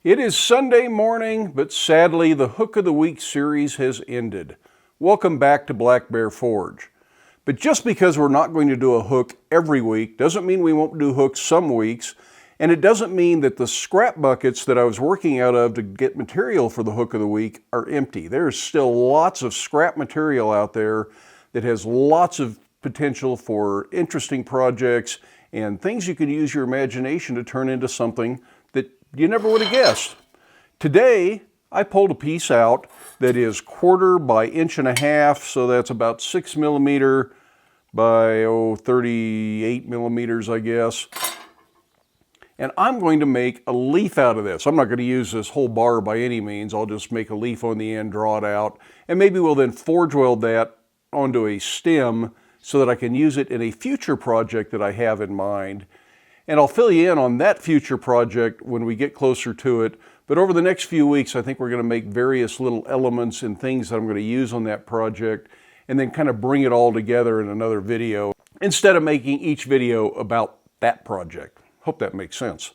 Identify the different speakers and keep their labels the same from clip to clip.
Speaker 1: It is Sunday morning, but sadly the Hook of the Week series has ended. Welcome back to Black Bear Forge. But just because we're not going to do a hook every week doesn't mean we won't do hooks some weeks, and it doesn't mean that the scrap buckets that I was working out of to get material for the Hook of the Week are empty. There's still lots of scrap material out there that has lots of potential for interesting projects and things you could use your imagination to turn into something that you never would have guessed. Today, I pulled a piece out that is 1/4 by 1.5 inches, so that's about 6 millimeter by 38 millimeters, I guess. And I'm going to make a leaf out of this. I'm not going to use this whole bar by any means. I'll just make a leaf on the end, draw it out, and maybe we'll then forge weld that onto a stem so that I can use it in a future project that I have in mind. And I'll fill you in on that future project when we get closer to it. But over the next few weeks, I think we're going to make various little elements and things that I'm going to use on that project and then kind of bring it all together in another video instead of making each video about that project. Hope that makes sense.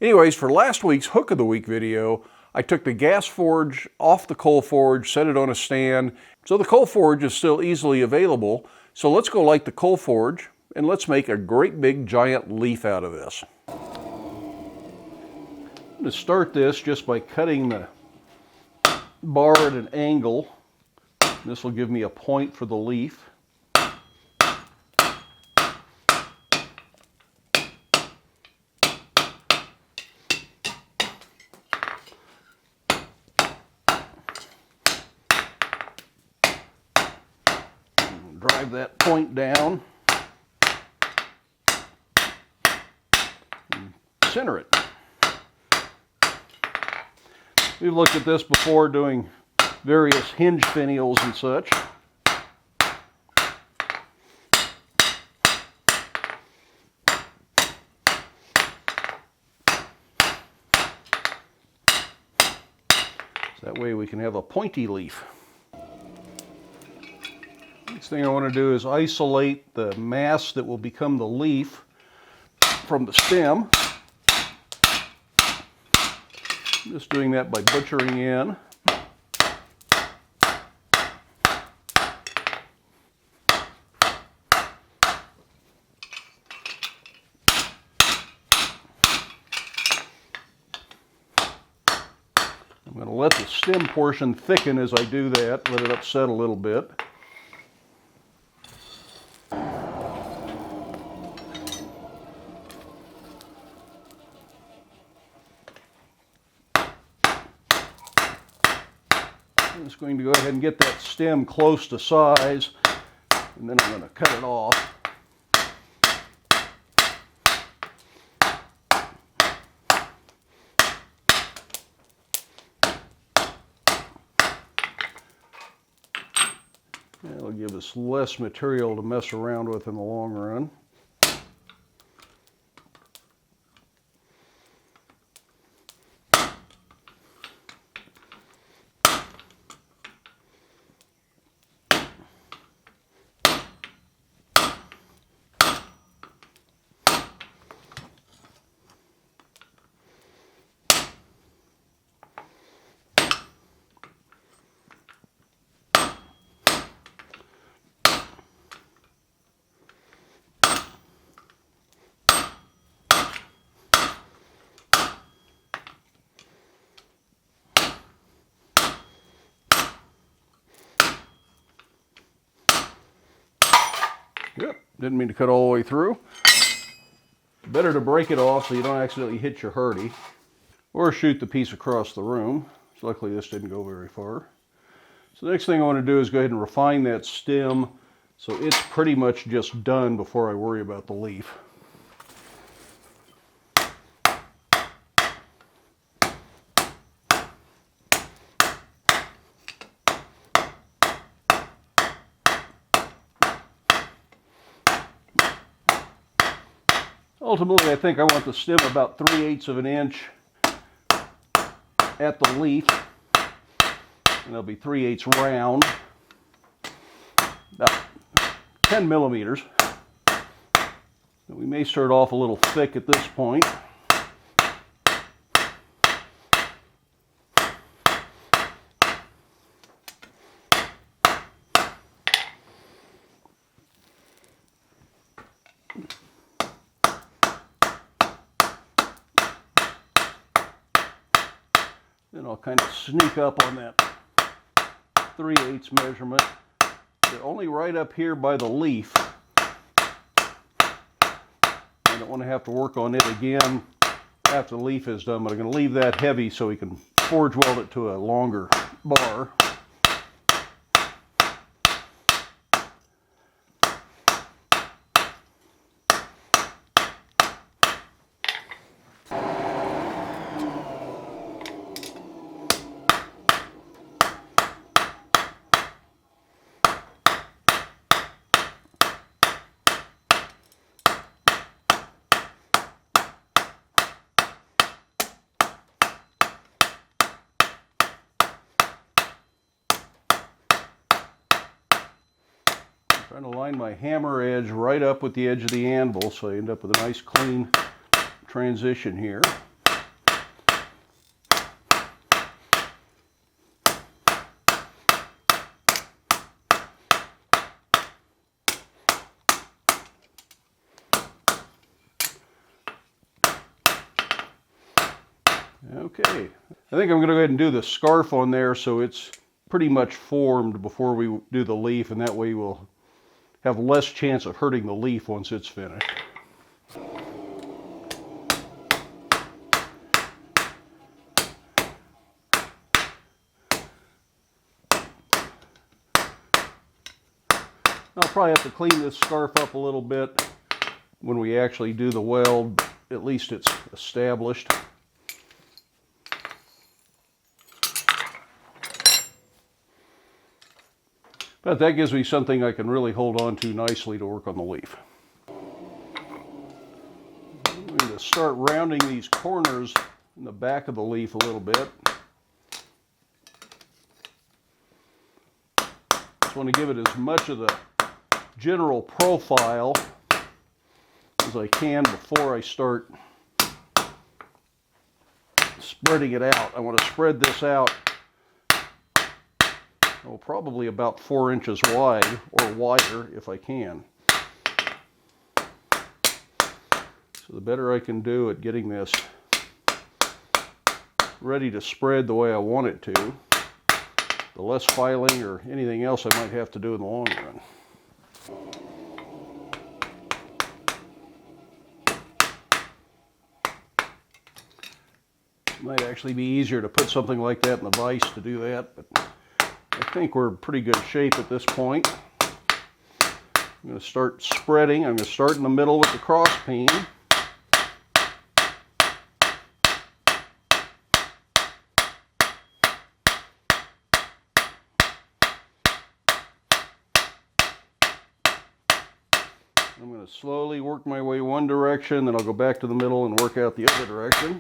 Speaker 1: Anyways, for last week's Hook of the Week video, I took the gas forge off the coal forge, set it on a stand. So the coal forge is still easily available. So let's go light the coal forge and let's make a great big giant leaf out of this. I'm going to start this just by cutting the bar at an angle. This will give me a point for the leaf. Drive that point down. Center it. We've looked at this before doing various hinge finials and such. So that way we can have a pointy leaf. Next thing I want to do is isolate the mass that will become the leaf from the stem. I'm just doing that by butchering in. I'm going to let the stem portion thicken as I do that, let it upset a little bit. I'm just going to go ahead and get that stem close to size, and then I'm going to cut it off. That'll give us less material to mess around with in the long run. Yep, didn't mean to cut all the way through. Better to break it off so you don't accidentally hit your hardy. Or shoot the piece across the room. So luckily this didn't go very far. So the next thing I want to do is go ahead and refine that stem so it's pretty much just done before I worry about the leaf. Ultimately, I think I want the stem about 3/8 of an inch at the leaf, and it'll be 3/8 round, about 10 millimeters. We may start off a little thick at this point. Then I'll kind of sneak up on that 3/8 measurement. But only right up here by the leaf. I don't want to have to work on it again after the leaf is done, but I'm going to leave that heavy so we can forge weld it to a longer bar. Trying to line my hammer edge right up with the edge of the anvil so I end up with a nice clean transition here. Okay, I think I'm going to go ahead and do the scarf on there so it's pretty much formed before we do the leaf, and that way we'll have less chance of hurting the leaf once it's finished. I'll probably have to clean this scarf up a little bit when we actually do the weld. At least it's established. But that gives me something I can really hold on to nicely to work on the leaf. I'm going to start rounding these corners in the back of the leaf a little bit. Just want to give it as much of the general profile as I can before I start spreading it out. I want to spread this out probably about 4 inches wide or wider if I can. So the better I can do at getting this ready to spread the way I want it to, the less filing or anything else I might have to do in the long run. It might actually be easier to put something like that in the vise to do that, but I think we're in pretty good shape at this point. I'm going to start spreading. I'm going to start in the middle with the cross peen. I'm going to slowly work my way one direction, then I'll go back to the middle and work out the other direction.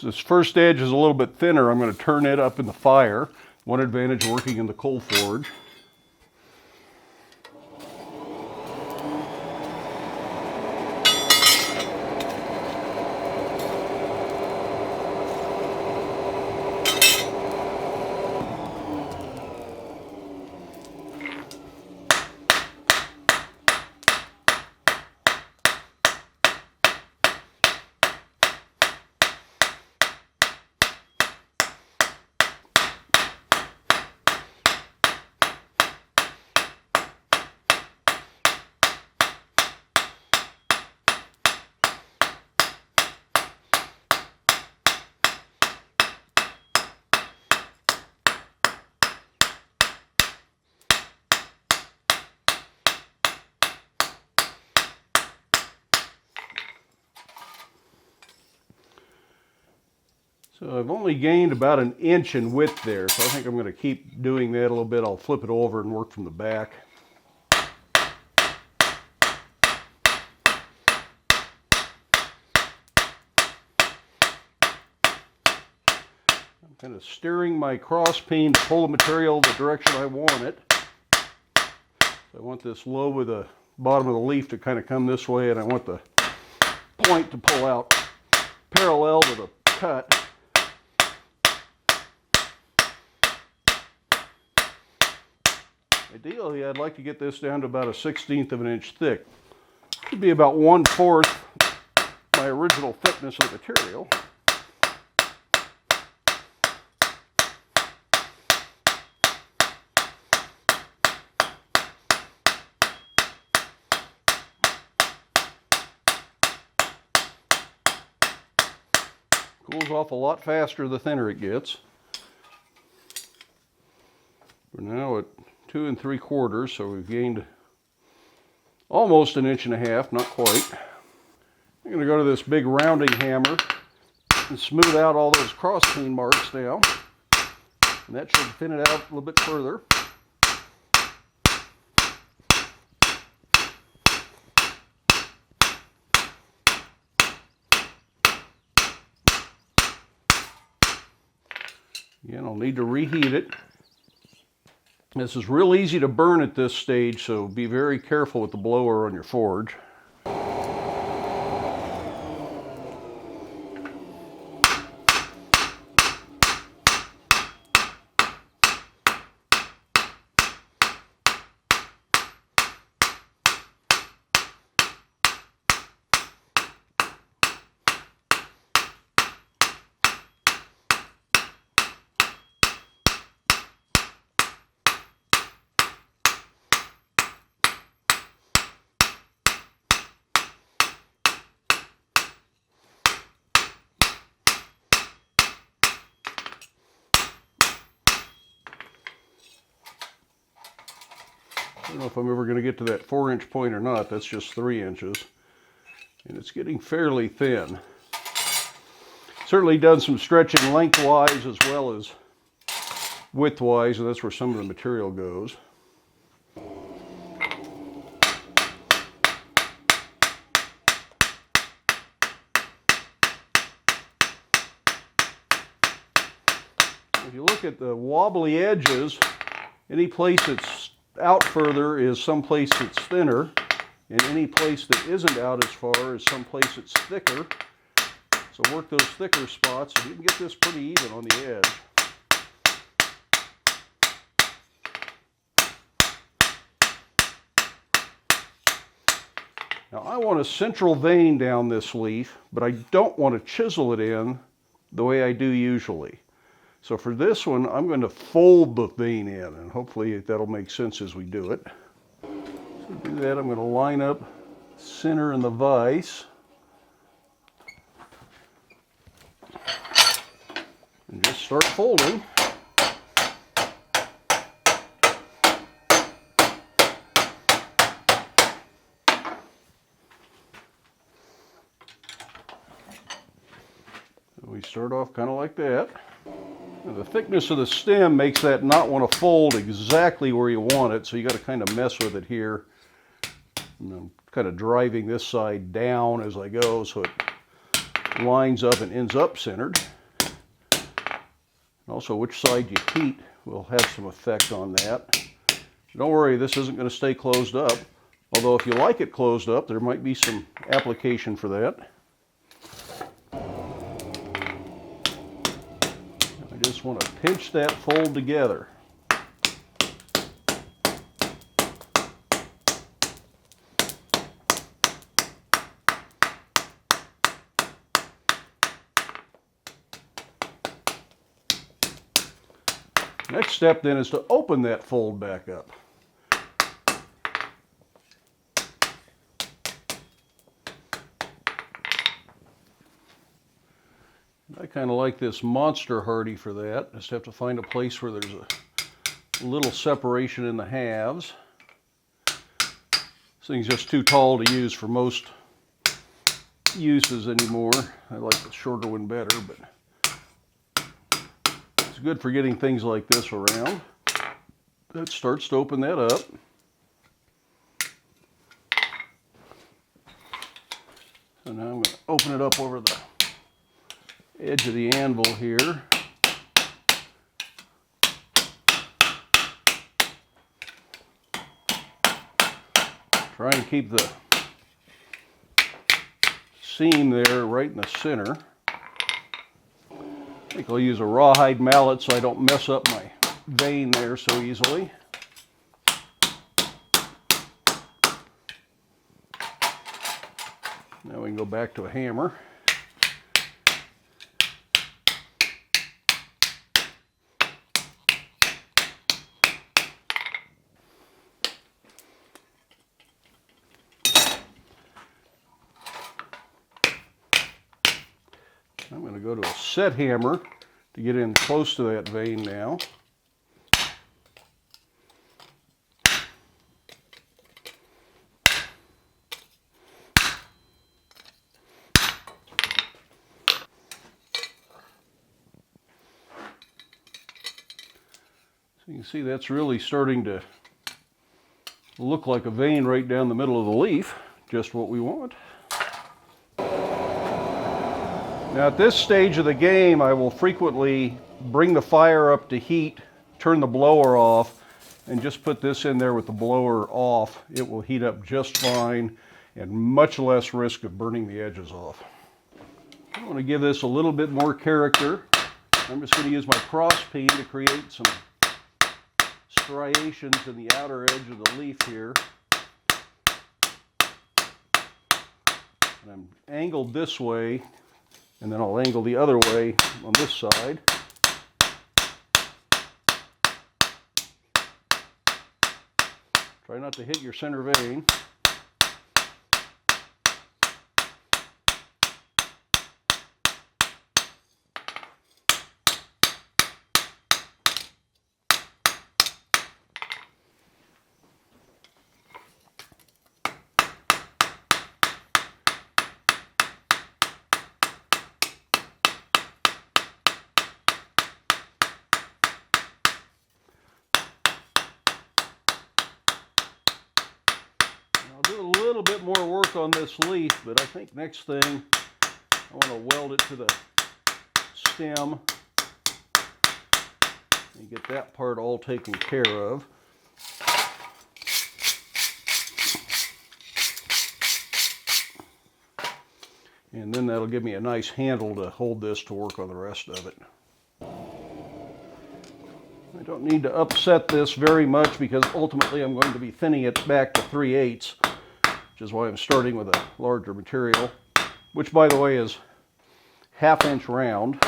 Speaker 1: This first edge is a little bit thinner. I'm going to turn it up in the fire. One advantage working in the coal forge. So I've only gained about 1 inch in width there, so I think I'm going to keep doing that a little bit. I'll flip it over and work from the back. kind of steering my cross peen to pull the material the direction I want it. I want this lobe of the bottom of the leaf to kind of come this way, and I want the point to pull out parallel to the cut. Ideally, I'd like to get this down to about a 1/16 of an inch thick. It would be about 1/4 my original thickness of the material. Cools off a lot faster the thinner it gets. We're now at 2 3/4, so we've gained almost 1.5 inches, not quite. I'm going to go to this big rounding hammer and smooth out all those cross peen marks now. And that should thin it out a little bit further. Again, I'll need to reheat it. This is real easy to burn at this stage, so be very careful with the blower on your forge. I don't know if I'm ever going to get to that 4-inch point or not. That's just 3 inches. And it's getting fairly thin. Certainly done some stretching lengthwise as well as widthwise, and that's where some of the material goes. If you look at the wobbly edges, any place that's out further is some place that's thinner, and any place that isn't out as far is some place that's thicker. So work those thicker spots, and you can get this pretty even on the edge. Now I want a central vein down this leaf, but I don't want to chisel it in the way I do usually. So for this one, I'm going to fold the vein in, and hopefully that'll make sense as we do it. So to do that, I'm going to line up center in the vise. And just start folding. So we start off kind of like that. Now the thickness of the stem makes that not want to fold exactly where you want it, so you got to kind of mess with it here. And I'm kind of driving this side down as I go so it lines up and ends up centered. Also, which side you heat will have some effect on that. Don't worry, this isn't going to stay closed up. Although if you like it closed up, there might be some application for that. I just want to pinch that fold together. Next step then is to open that fold back up. I kind of like this monster hardy for that. Just have to find a place where there's a little separation in the halves. This thing's just too tall to use for most uses anymore. I like the shorter one better, but it's good for getting things like this around. That starts to open that up. So now I'm going to open it up over the edge of the anvil here. Trying to keep the seam there right in the center. I think I'll use a rawhide mallet so I don't mess up my vein there so easily. Now we can go back to a hammer. I'm going to go to a set hammer to get in close to that vein now. So you can see that's really starting to look like a vein right down the middle of the leaf, just what we want. Now at this stage of the game, I will frequently bring the fire up to heat, turn the blower off, and just put this in there with the blower off. It will heat up just fine and much less risk of burning the edges off. I want to give this a little bit more character. I'm just going to use my cross peen to create some striations in the outer edge of the leaf here. And I'm angled this way, and then I'll angle the other way on this side. Try not to hit your center vein. I'll do a little bit more work on this leaf, but I think next thing I want to weld it to the stem and get that part all taken care of. And then that'll give me a nice handle to hold this to work on the rest of it. I don't need to upset this very much because ultimately I'm going to be thinning it back to 3/8, which is why I'm starting with a larger material, which by the way is 1/2 inch round.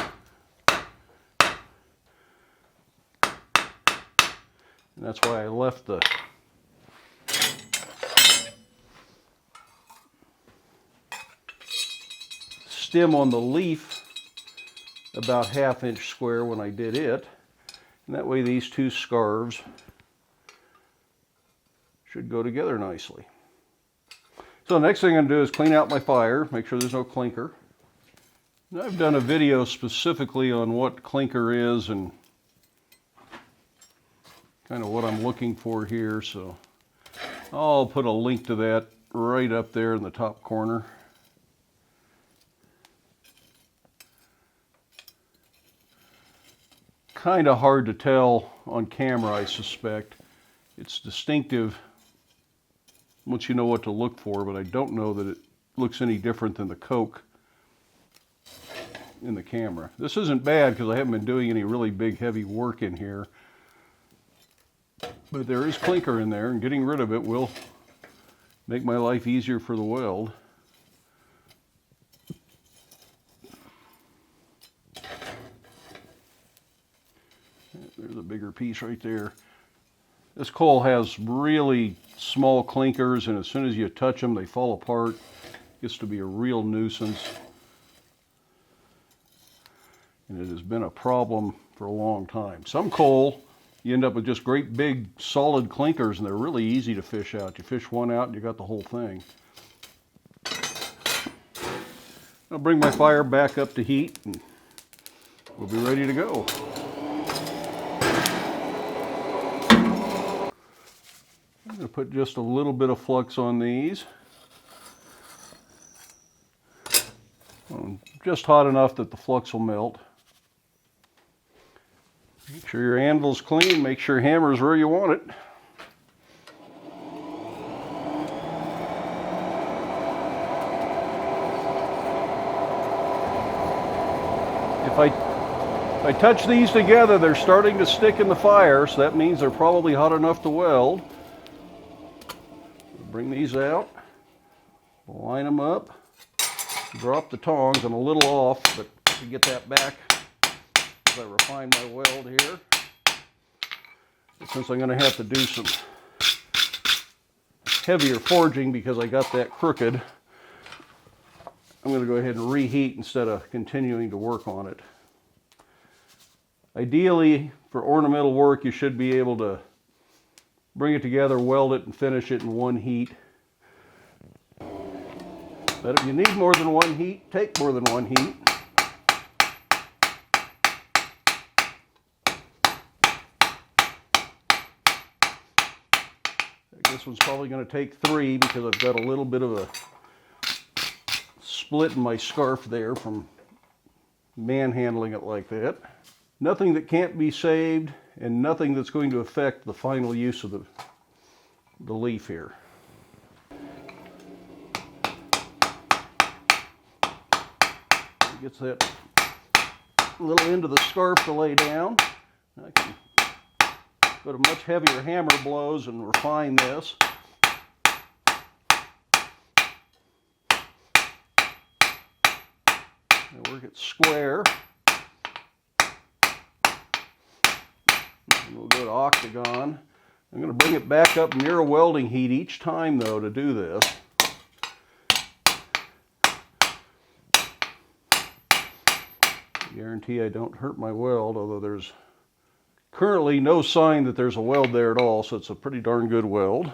Speaker 1: And that's why I left the stem on the leaf about 1/2 inch square when I did it. And that way these two scarves should go together nicely. So the next thing I'm going to do is clean out my fire, make sure there's no clinker. And I've done a video specifically on what clinker is and kind of what I'm looking for here, so I'll put a link to that right up there in the top corner. Kind of hard to tell on camera, I suspect. It's distinctive once you know what to look for, but I don't know that it looks any different than the Coke in the camera. This isn't bad because I haven't been doing any really big heavy work in here, but there is clinker in there and getting rid of it will make my life easier for the weld. There's a bigger piece right there. This coal has really small clinkers, and as soon as you touch them, they fall apart. It gets to be a real nuisance. And it has been a problem for a long time. Some coal, you end up with just great big solid clinkers, and they're really easy to fish out. You fish one out and you got the whole thing. I'll bring my fire back up to heat and we'll be ready to go. I'm going to put just a little bit of flux on these. Just hot enough that the flux will melt. Make sure your anvil's clean, make sure your hammer's where you want it. If I touch these together, they're starting to stick in the fire, so that means they're probably hot enough to weld. Bring these out, line them up, drop the tongs. I'm a little off, but I can get that back as I refine my weld here. But since I'm going to have to do some heavier forging because I got that crooked, I'm going to go ahead and reheat instead of continuing to work on it. Ideally, for ornamental work, you should be able to bring it together, weld it, and finish it in one heat. But if you need more than one heat, take more than one heat. This one's probably going to take 3 because I've got a little bit of a split in my scarf there from manhandling it like that. Nothing that can't be saved, and nothing that's going to affect the final use of the leaf here. Gets that little end of the scarf to lay down. I can go to much heavier hammer blows and refine this. And work it square. And we'll go to octagon. I'm going to bring it back up near a welding heat each time, though, to do this. I guarantee I don't hurt my weld, although there's currently no sign that there's a weld there at all, so it's a pretty darn good weld.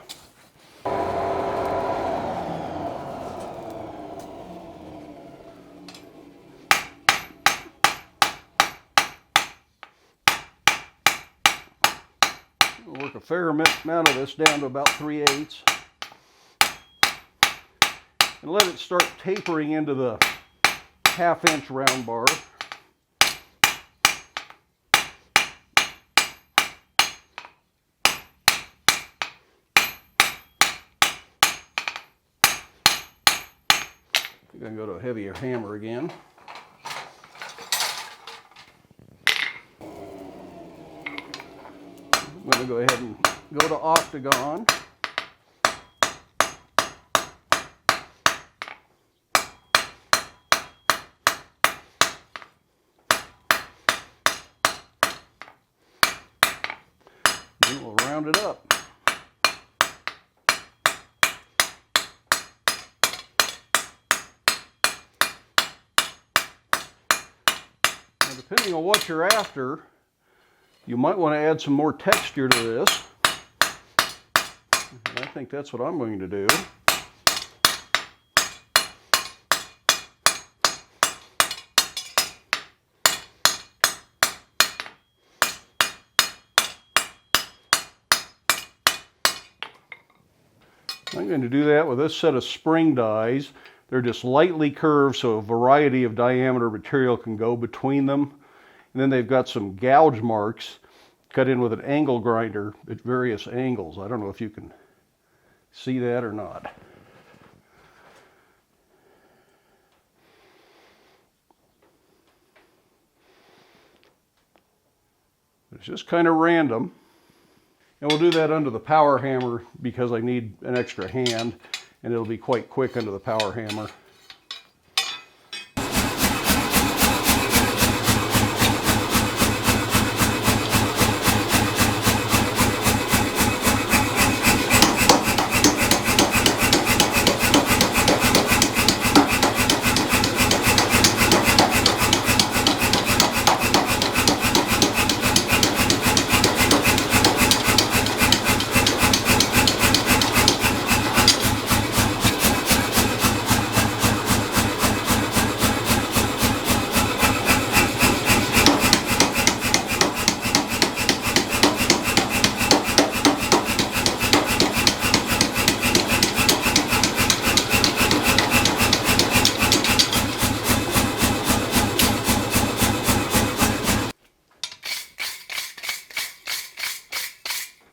Speaker 1: We'll work a fair amount of this down to about 3/8 and let it start tapering into the 1/2-inch round bar. I'm going to go to a heavier hammer again. I'm going to go ahead and go to octagon. Then we'll round it up. Depending on what you're after, you might want to add some more texture to this. And I think that's what I'm going to do. I'm going to do that with this set of spring dies. They're just lightly curved, so a variety of diameter material can go between them. And then they've got some gouge marks cut in with an angle grinder at various angles. I don't know if you can see that or not. It's just kind of random. And we'll do that under the power hammer because I need an extra hand, and it'll be quite quick under the power hammer.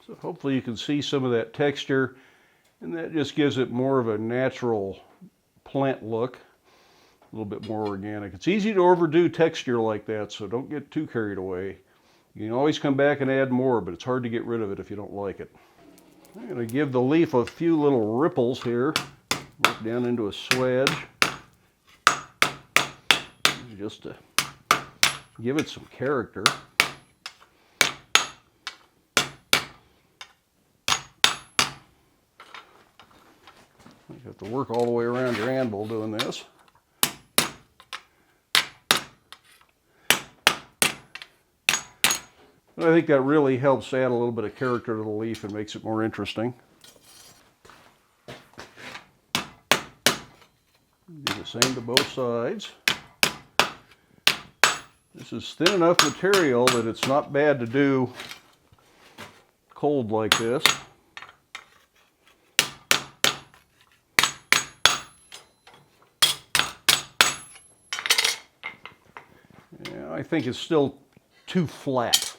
Speaker 1: So hopefully you can see some of that texture, and that just gives it more of a natural plant look. a little bit more organic. It's easy to overdo texture like that, so don't get too carried away. You can always come back and add more, but it's hard to get rid of it if you don't like it. I'm going to give the leaf a few little ripples here, work down into a swedge, just to give it some character. You have to work all the way around your anvil doing this. But I think that really helps add a little bit of character to the leaf and makes it more interesting. Do the same to both sides. This is thin enough material that it's not bad to do cold like this. Yeah, I think it's still too flat.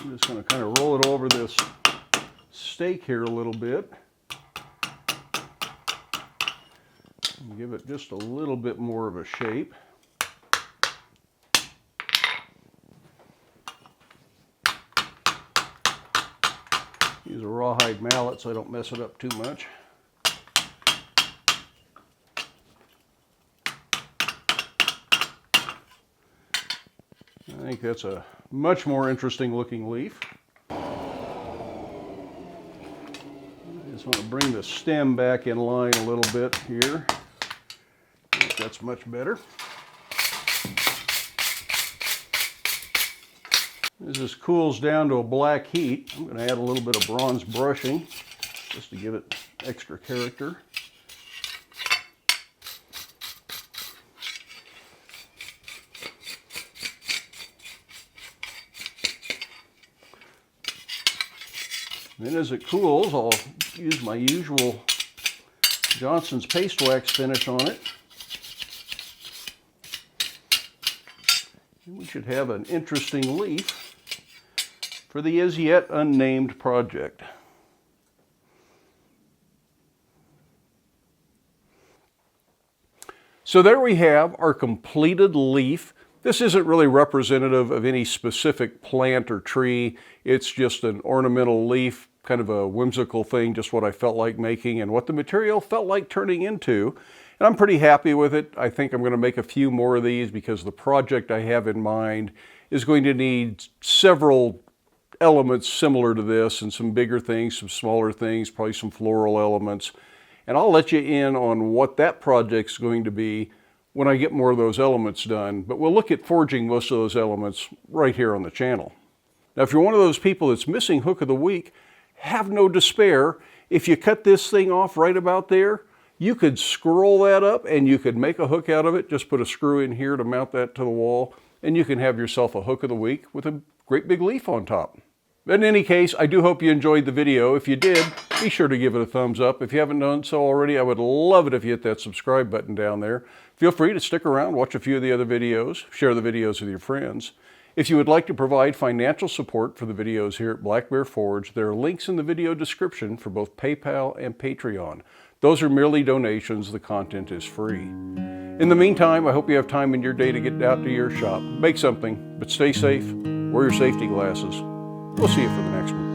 Speaker 1: I'm just going to kind of roll it over this stake here a little bit and give it just a little bit more of a shape. Use a rawhide mallet so I don't mess it up too much. I think that's a much more interesting looking leaf. I just want to bring the stem back in line a little bit here. I think that's much better. As this cools down to a black heat, I'm going to add a little bit of bronze brushing just to give it extra character. Then as it cools, I'll use my usual Johnson's paste wax finish on it. And we should have an interesting leaf for the as yet unnamed project. So there we have our completed leaf. This isn't really representative of any specific plant or tree. It's just an ornamental leaf, kind of a whimsical thing, just what I felt like making and what the material felt like turning into. And I'm pretty happy with it. I think I'm going to make a few more of these because the project I have in mind is going to need several elements similar to this and some bigger things, some smaller things, probably some floral elements. And I'll let you in on what that project's going to be when I get more of those elements done. But we'll look at forging most of those elements right here on the channel. Now, if you're one of those people that's missing Hook of the Week, have no despair. If you cut this thing off right about there, you could scroll that up and you could make a hook out of it. Just put a screw in here to mount that to the wall, and you can have yourself a Hook of the Week with a great big leaf on top. But in any case, I do hope you enjoyed the video. If you did, be sure to give it a thumbs up. If you haven't done so already, I would love it if you hit that subscribe button down there. Feel free to stick around, watch a few of the other videos, share the videos with your friends. If you would like to provide financial support for the videos here at Black Bear Forge, there are links in the video description for both PayPal and Patreon. Those are merely donations. The content is free. In the meantime, I hope you have time in your day to get out to your shop, make something, but stay safe, wear your safety glasses. We'll see you for the next one.